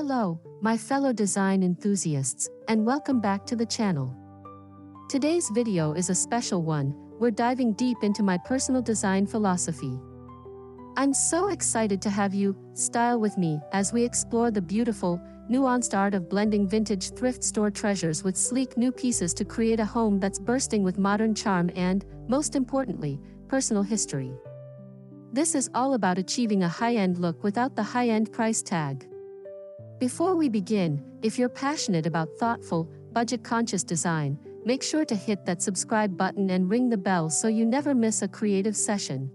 Hello, my fellow design enthusiasts, and welcome back to the channel. Today's video is a special one. We're diving deep into my personal design philosophy. I'm so excited to have you style with me as we explore the beautiful, nuanced art of blending vintage thrift store treasures with sleek new pieces to create a home that's bursting with modern charm and, most importantly, personal history. This is all about achieving a high-end look without the high-end price tag. Before we begin, if you're passionate about thoughtful, budget-conscious design, make sure to hit that subscribe button and ring the bell so you never miss a creative session.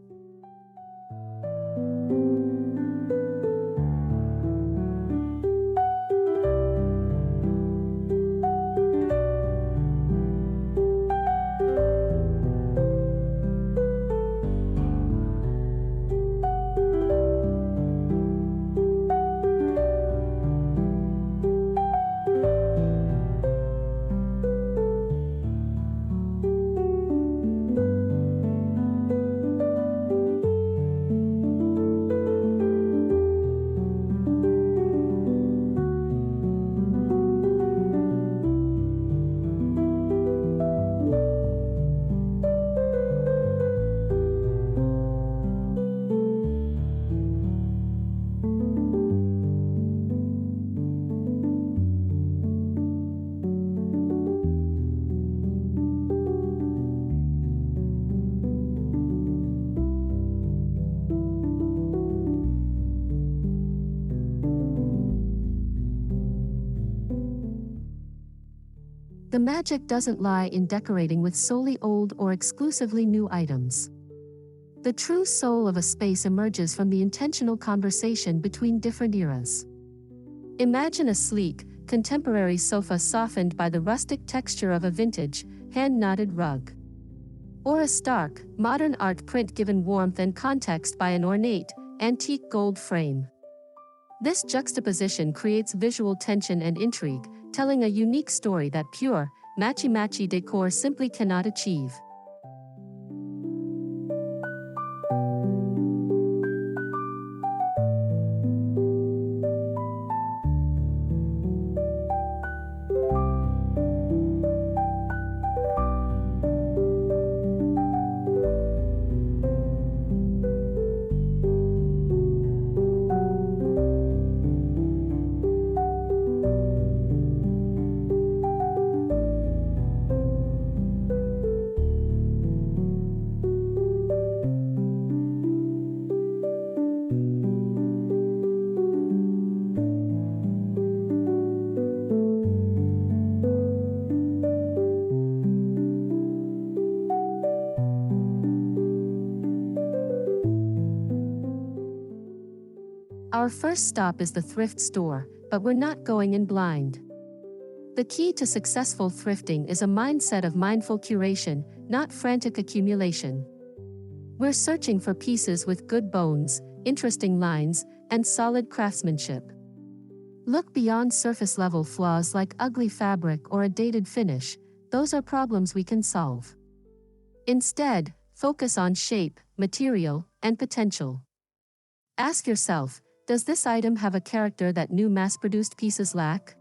The magic doesn't lie in decorating with solely old or exclusively new items. The true soul of a space emerges from the intentional conversation between different eras. Imagine a sleek, contemporary sofa softened by the rustic texture of a vintage, hand-knotted rug. Or a stark, modern art print given warmth and context by an ornate, antique gold frame. This juxtaposition creates visual tension and intrigue, telling a unique story that pure, matchy-matchy decor simply cannot achieve. Our first stop is the thrift store, but we're not going in blind. The key to successful thrifting is a mindset of mindful curation, not frantic accumulation. We're searching for pieces with good bones, interesting lines, and solid craftsmanship. Look beyond surface-level flaws like ugly fabric or a dated finish. Those are problems we can solve. Instead, focus on shape, material, and potential. Ask yourself, does this item have a character that new mass-produced pieces lack?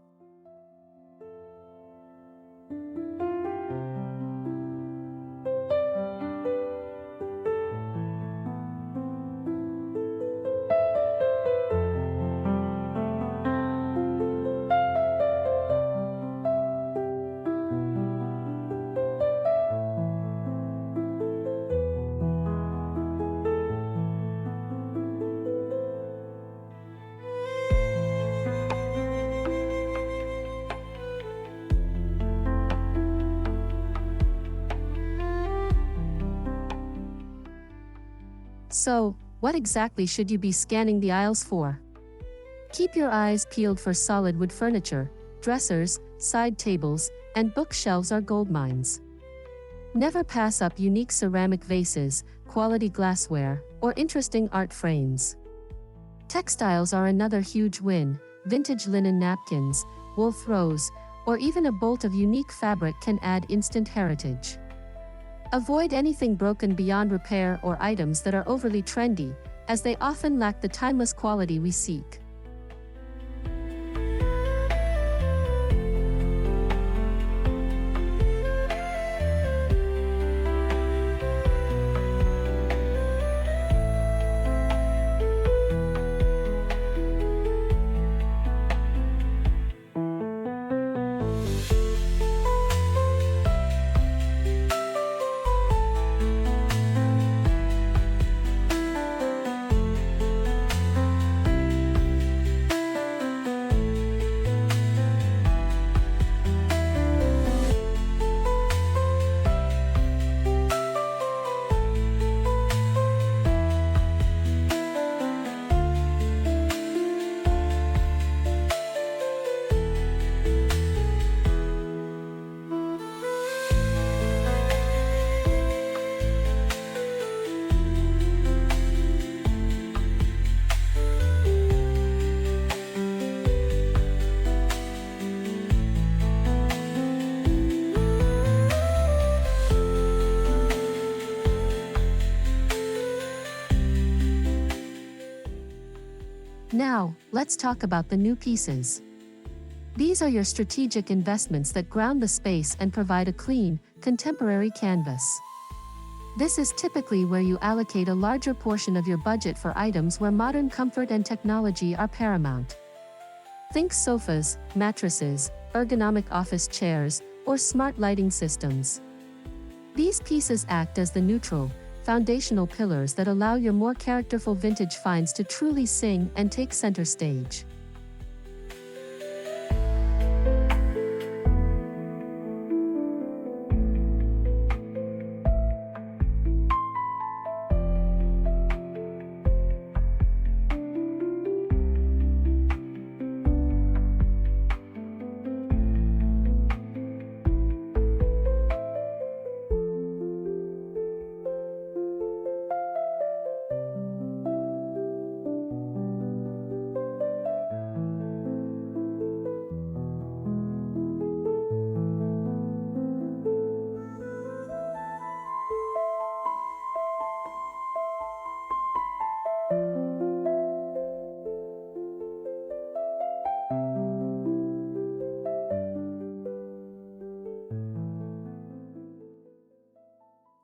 So, what exactly should you be scanning the aisles for? Keep your eyes peeled for solid wood furniture. Dressers, side tables, and bookshelves are goldmines. Never pass up unique ceramic vases, quality glassware, or interesting art frames. Textiles are another huge win. Vintage linen napkins, wool throws, or even a bolt of unique fabric can add instant heritage. Avoid anything broken beyond repair or items that are overly trendy, as they often lack the timeless quality we seek. Now, let's talk about the new pieces. These are your strategic investments that ground the space and provide a clean, contemporary canvas. This is typically where you allocate a larger portion of your budget for items where modern comfort and technology are paramount. Think sofas, mattresses, ergonomic office chairs, or smart lighting systems. These pieces act as the neutral, foundational pillars that allow your more characterful vintage finds to truly sing and take center stage.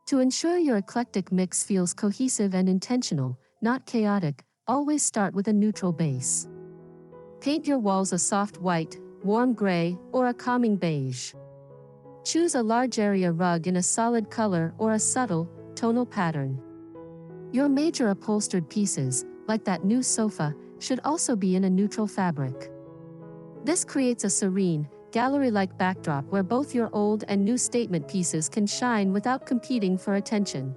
To ensure your eclectic mix feels cohesive and intentional, not chaotic, always start with a neutral base. Paint your walls a soft white, warm gray, or a calming beige. Choose a large area rug in a solid color or a subtle, tonal pattern. Your major upholstered pieces, like that new sofa, should also be in a neutral fabric. This creates a serene, gallery-like backdrop where both your old and new statement pieces can shine without competing for attention.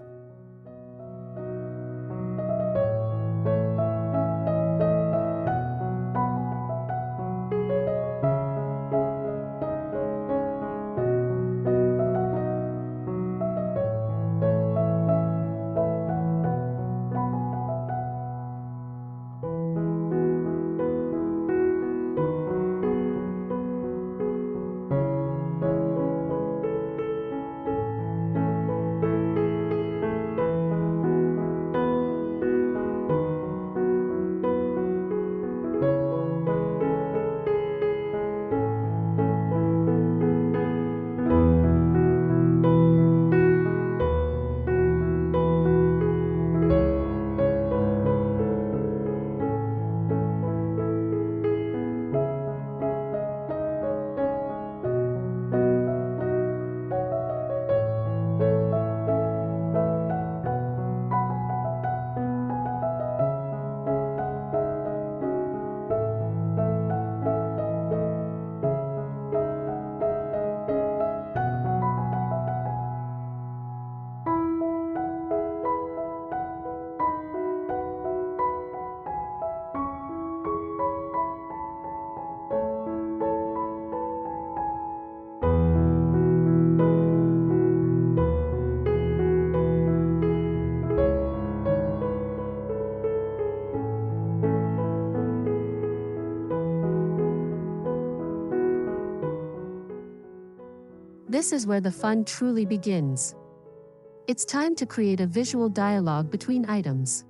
This is where the fun truly begins. It's time to create a visual dialogue between items.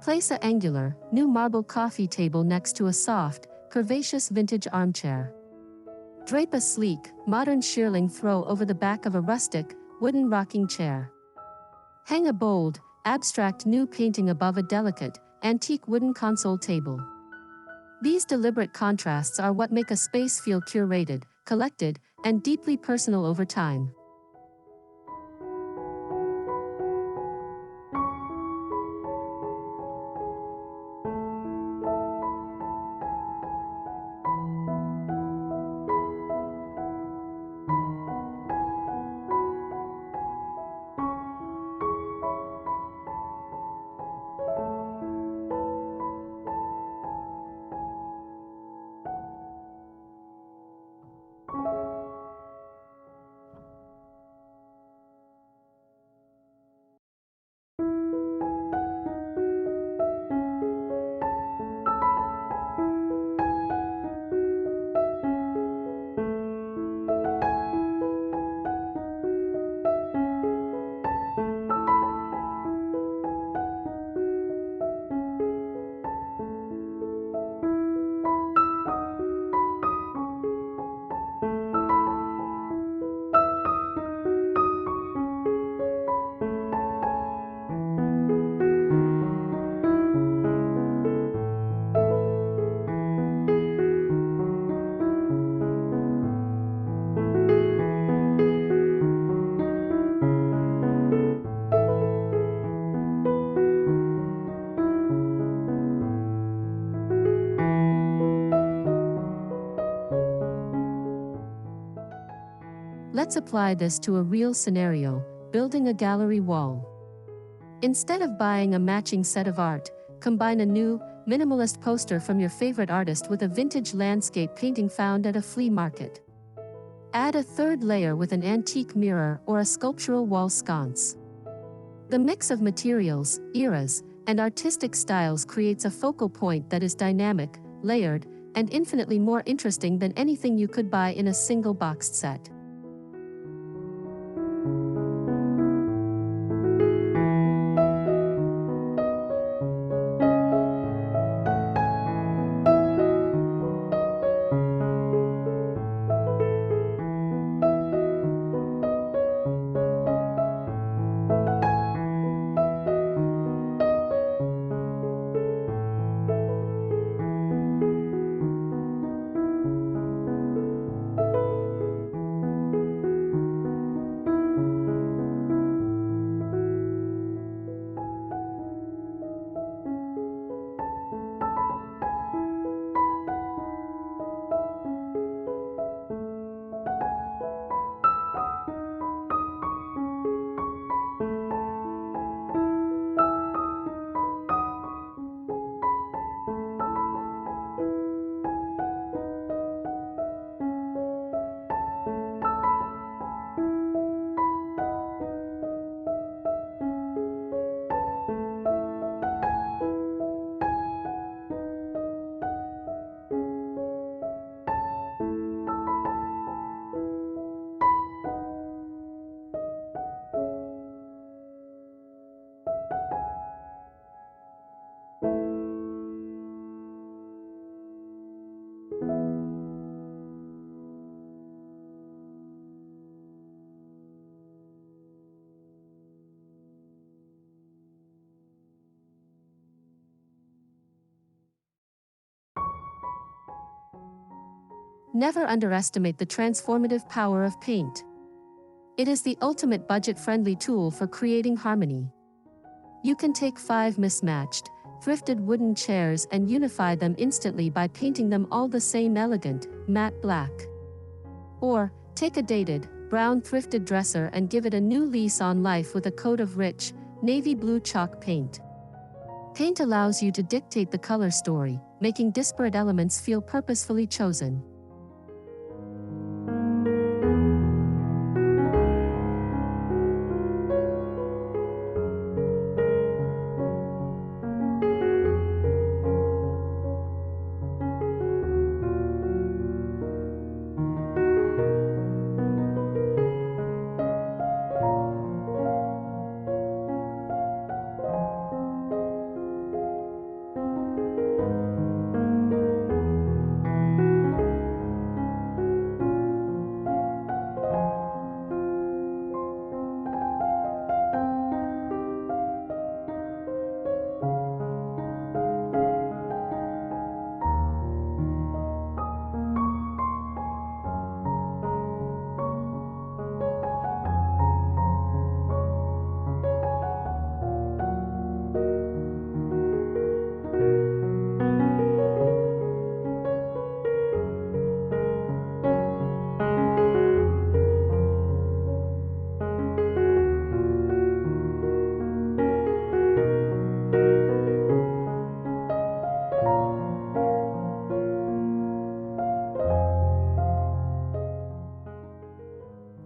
Place an angular, new marble coffee table next to a soft, curvaceous vintage armchair. Drape a sleek, modern shearling throw over the back of a rustic, wooden rocking chair. Hang a bold, abstract new painting above a delicate, antique wooden console table. These deliberate contrasts are what make a space feel curated, collected, and deeply personal over time. Let's apply this to a real scenario, building a gallery wall. Instead of buying a matching set of art, combine a new, minimalist poster from your favorite artist with a vintage landscape painting found at a flea market. Add a third layer with an antique mirror or a sculptural wall sconce. The mix of materials, eras, and artistic styles creates a focal point that is dynamic, layered, and infinitely more interesting than anything you could buy in a single boxed set. Never underestimate the transformative power of paint. It is the ultimate budget-friendly tool for creating harmony. You can take 5 mismatched, thrifted wooden chairs and unify them instantly by painting them all the same elegant, matte black. Or, take a dated, brown thrifted dresser and give it a new lease on life with a coat of rich, navy blue chalk paint. Paint allows you to dictate the color story, making disparate elements feel purposefully chosen.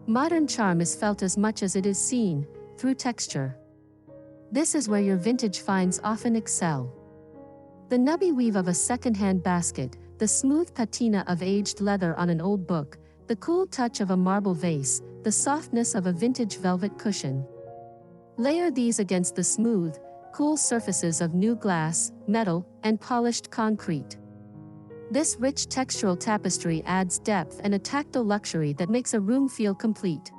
Modern charm is felt as much as it is seen, through texture. This is where your vintage finds often excel. The nubby weave of a second-hand basket, the smooth patina of aged leather on an old book, the cool touch of a marble vase, the softness of a vintage velvet cushion. Layer these against the smooth, cool surfaces of new glass, metal, and polished concrete. This rich textural tapestry adds depth and a tactile luxury that makes a room feel complete.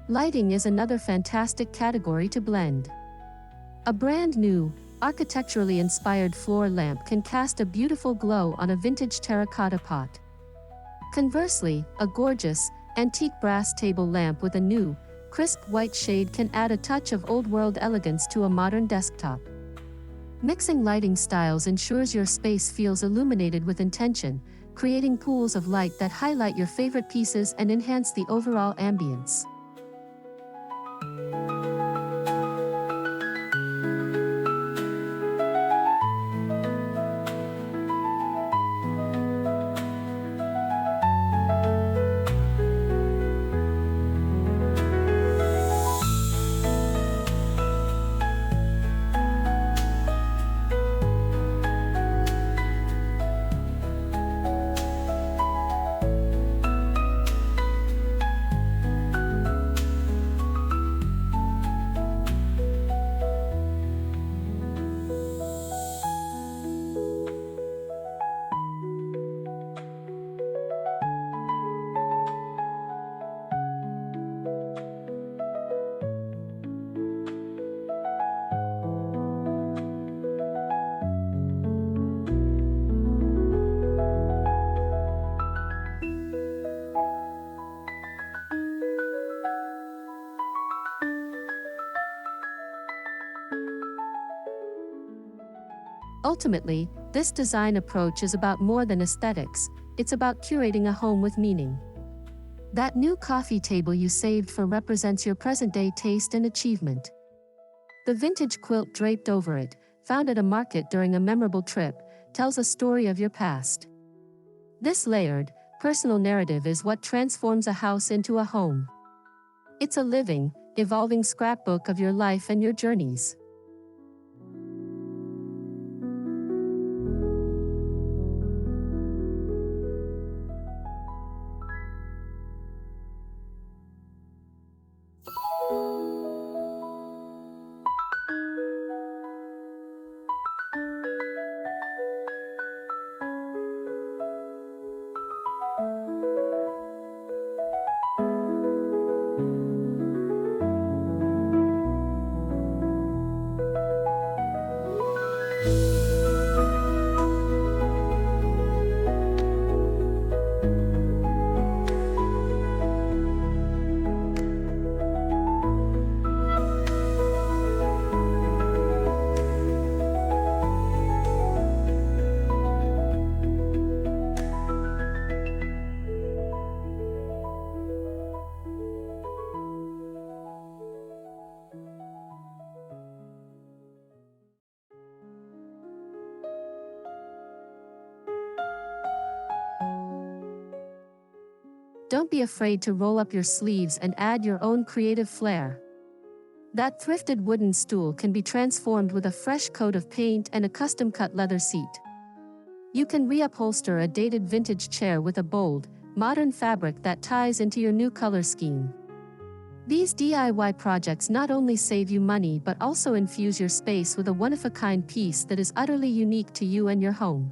Lighting is another fantastic category to blend. A brand new, architecturally inspired floor lamp can cast a beautiful glow on a vintage terracotta pot. Conversely, a gorgeous, antique brass table lamp with a new, crisp white shade can add a touch of old-world elegance to a modern desktop. Mixing lighting styles ensures your space feels illuminated with intention, creating pools of light that highlight your favorite pieces and enhance the overall ambience. Ultimately, this design approach is about more than aesthetics, it's about curating a home with meaning. That new coffee table you saved for represents your present-day taste and achievement. The vintage quilt draped over it, found at a market during a memorable trip, tells a story of your past. This layered, personal narrative is what transforms a house into a home. It's a living, evolving scrapbook of your life and your journeys. Don't be afraid to roll up your sleeves and add your own creative flair. That thrifted wooden stool can be transformed with a fresh coat of paint and a custom-cut leather seat. You can reupholster a dated vintage chair with a bold, modern fabric that ties into your new color scheme. These DIY projects not only save you money but also infuse your space with a one-of-a-kind piece that is utterly unique to you and your home.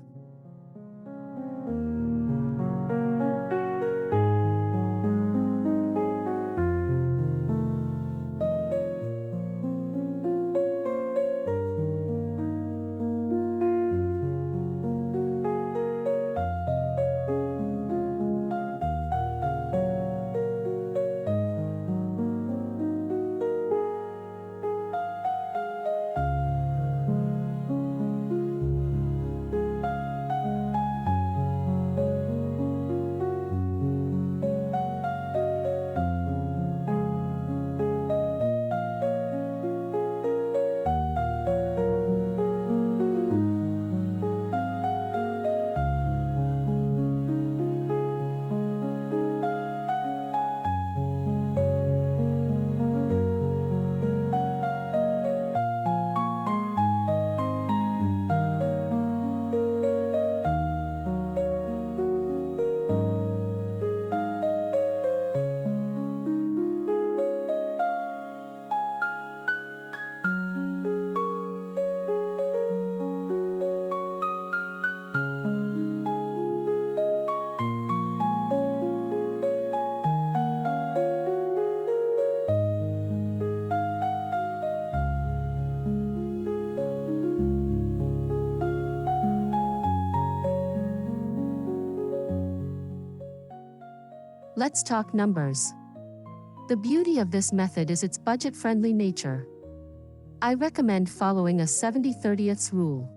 Let's talk numbers. The beauty of this method is its budget-friendly nature. I recommend following a 70/30 rule.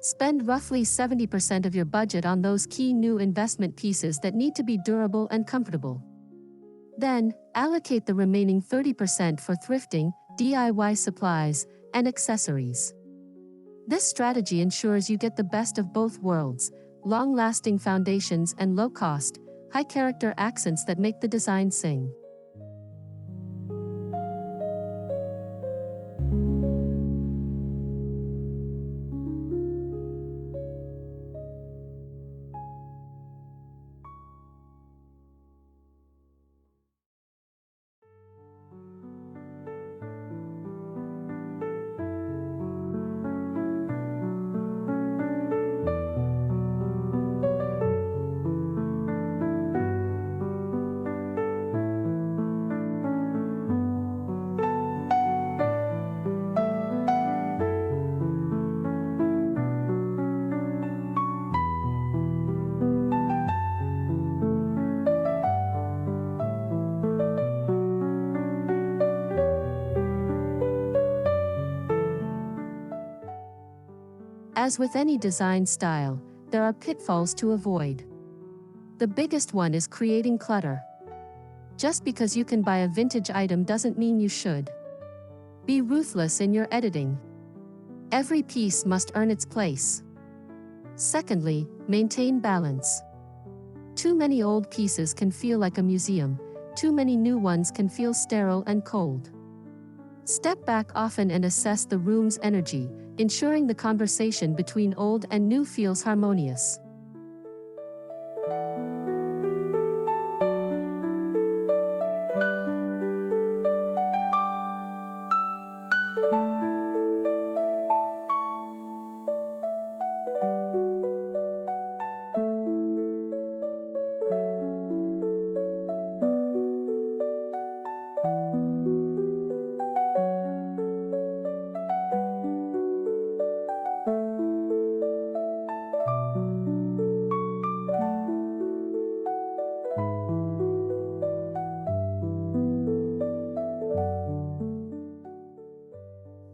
Spend roughly 70% of your budget on those key new investment pieces that need to be durable and comfortable. Then, allocate the remaining 30% for thrifting, DIY supplies, and accessories. This strategy ensures you get the best of both worlds: long-lasting foundations and low-cost, high-character accents that make the design sing. As with any design style, there are pitfalls to avoid. The biggest one is creating clutter. Just because you can buy a vintage item doesn't mean you should. Be ruthless in your editing. Every piece must earn its place. Secondly, maintain balance. Too many old pieces can feel like a museum, too many new ones can feel sterile and cold. Step back often and assess the room's energy, ensuring the conversation between old and new feels harmonious.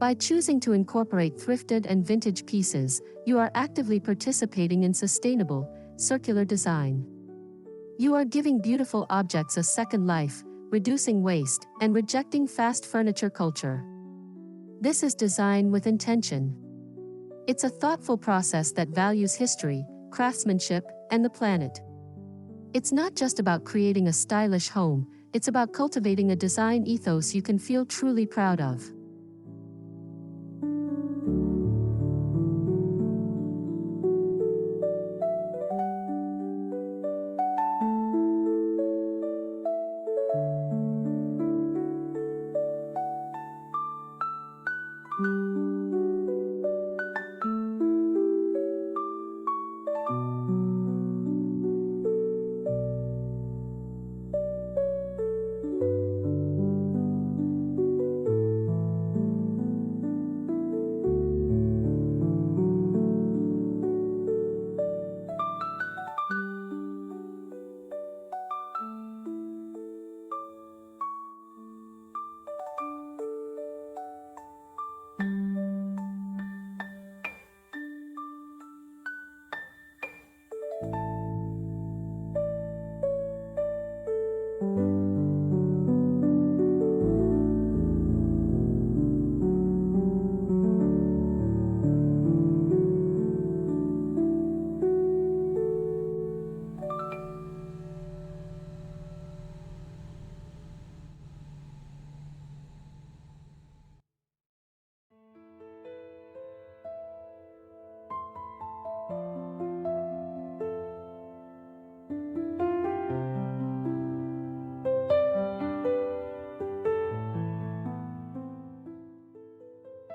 By choosing to incorporate thrifted and vintage pieces, you are actively participating in sustainable, circular design. You are giving beautiful objects a second life, reducing waste, and rejecting fast furniture culture. This is design with intention. It's a thoughtful process that values history, craftsmanship, and the planet. It's not just about creating a stylish home, it's about cultivating a design ethos you can feel truly proud of.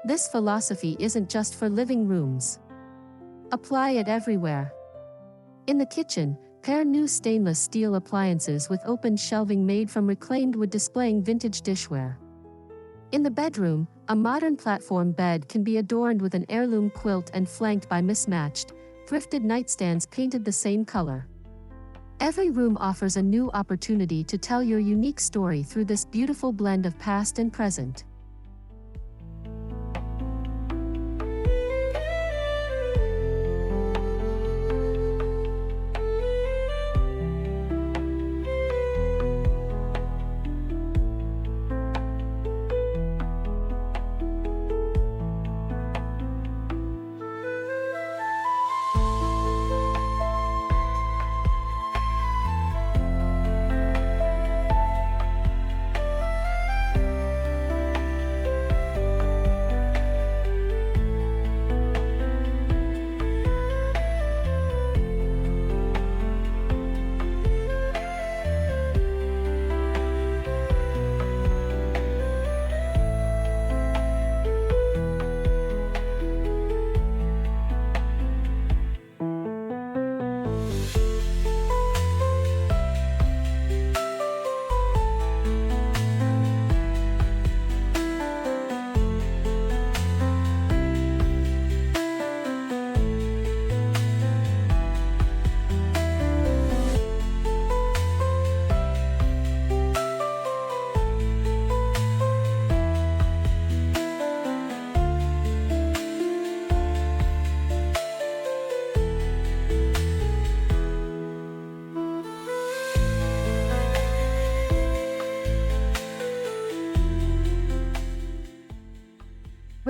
This philosophy isn't just for living rooms. Apply it everywhere. In the kitchen, pair new stainless steel appliances with open shelving made from reclaimed wood displaying vintage dishware. In the bedroom, a modern platform bed can be adorned with an heirloom quilt and flanked by mismatched, thrifted nightstands painted the same color. Every room offers a new opportunity to tell your unique story through this beautiful blend of past and present.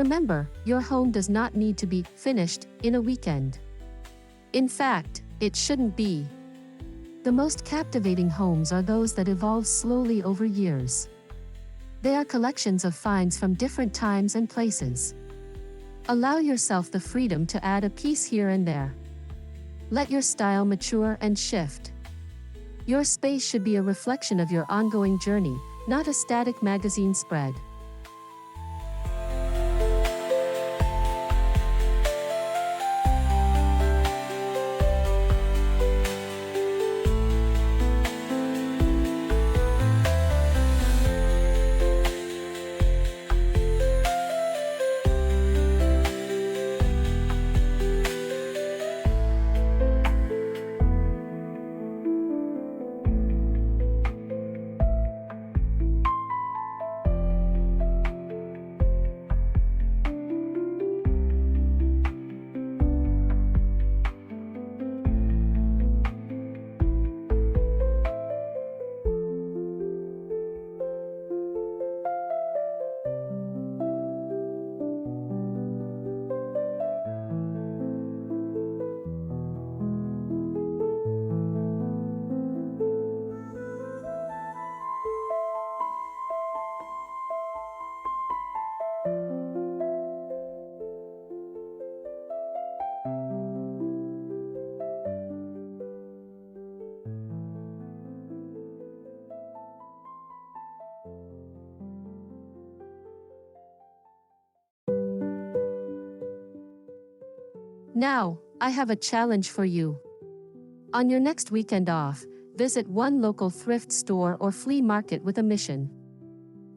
Remember, your home does not need to be finished in a weekend. In fact, it shouldn't be. The most captivating homes are those that evolve slowly over years. They are collections of finds from different times and places. Allow yourself the freedom to add a piece here and there. Let your style mature and shift. Your space should be a reflection of your ongoing journey, not a static magazine spread. Now, I have a challenge for you. On your next weekend off, visit one local thrift store or flea market with a mission.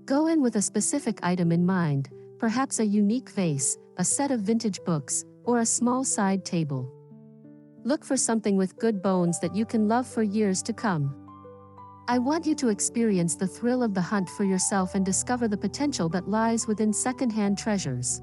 Go in with a specific item in mind, perhaps a unique vase, a set of vintage books, or a small side table. Look for something with good bones that you can love for years to come. I want you to experience the thrill of the hunt for yourself and discover the potential that lies within secondhand treasures.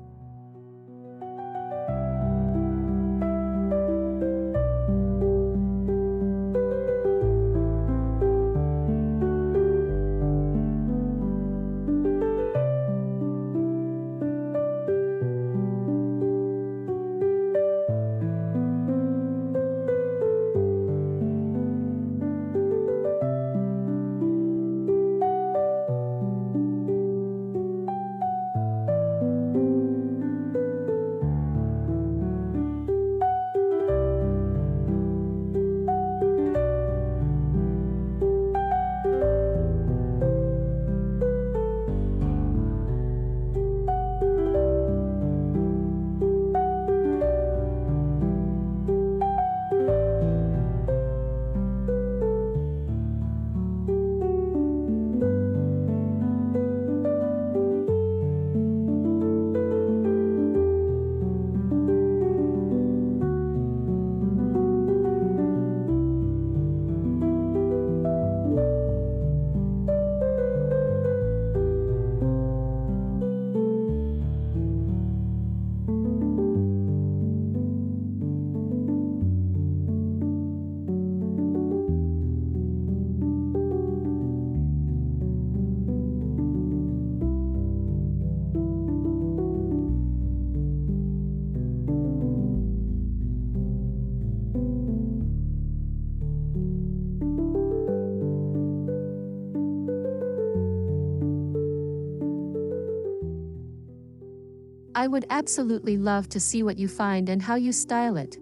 I would absolutely love to see what you find and how you style it.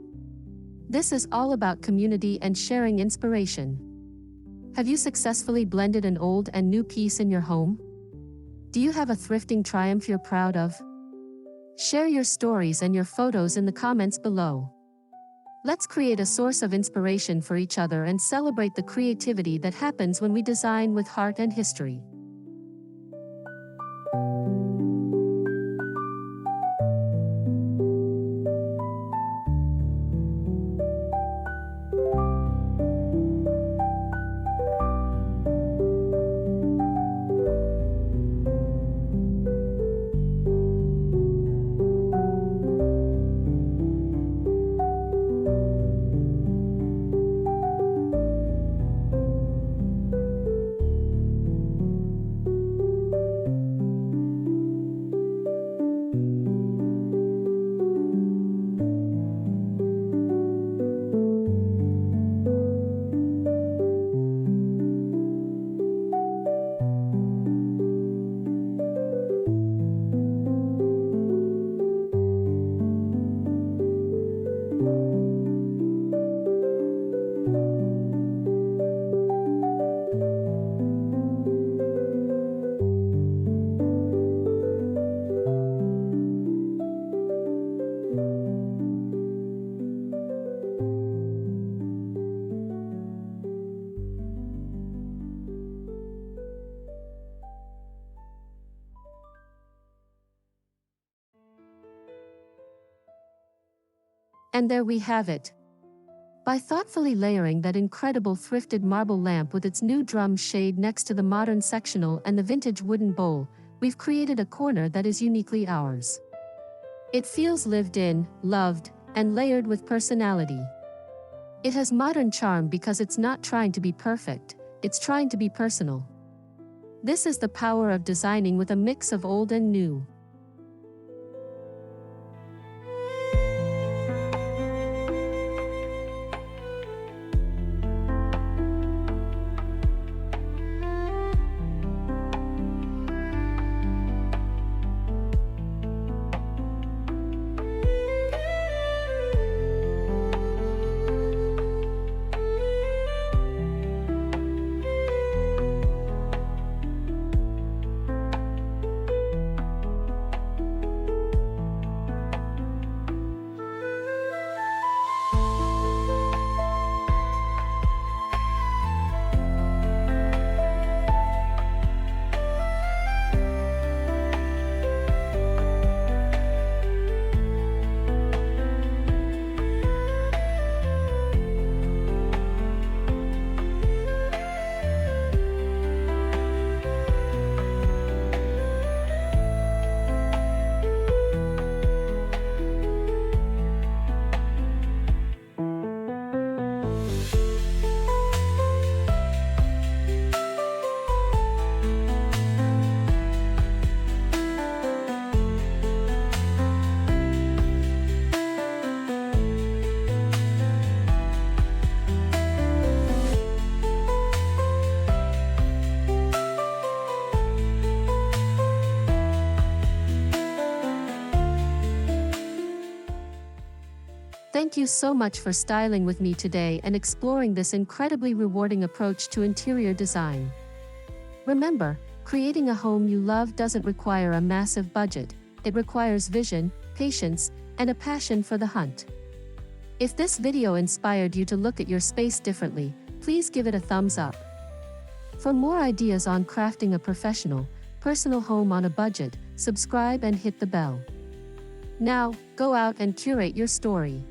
This is all about community and sharing inspiration. Have you successfully blended an old and new piece in your home? Do you have a thrifting triumph you're proud of? Share your stories and your photos in the comments below. Let's create a source of inspiration for each other and celebrate the creativity that happens when we design with heart and history. And there we have it. By thoughtfully layering that incredible thrifted marble lamp with its new drum shade next to the modern sectional and the vintage wooden bowl, we've created a corner that is uniquely ours. It feels lived in, loved, and layered with personality. It has modern charm because it's not trying to be perfect, it's trying to be personal. This is the power of designing with a mix of old and new. Thank you so much for styling with me today and exploring this incredibly rewarding approach to interior design. Remember, creating a home you love doesn't require a massive budget, it requires vision, patience, and a passion for the hunt. If this video inspired you to look at your space differently, please give it a thumbs up. For more ideas on crafting a professional, personal home on a budget, subscribe and hit the bell. Now, go out and curate your story.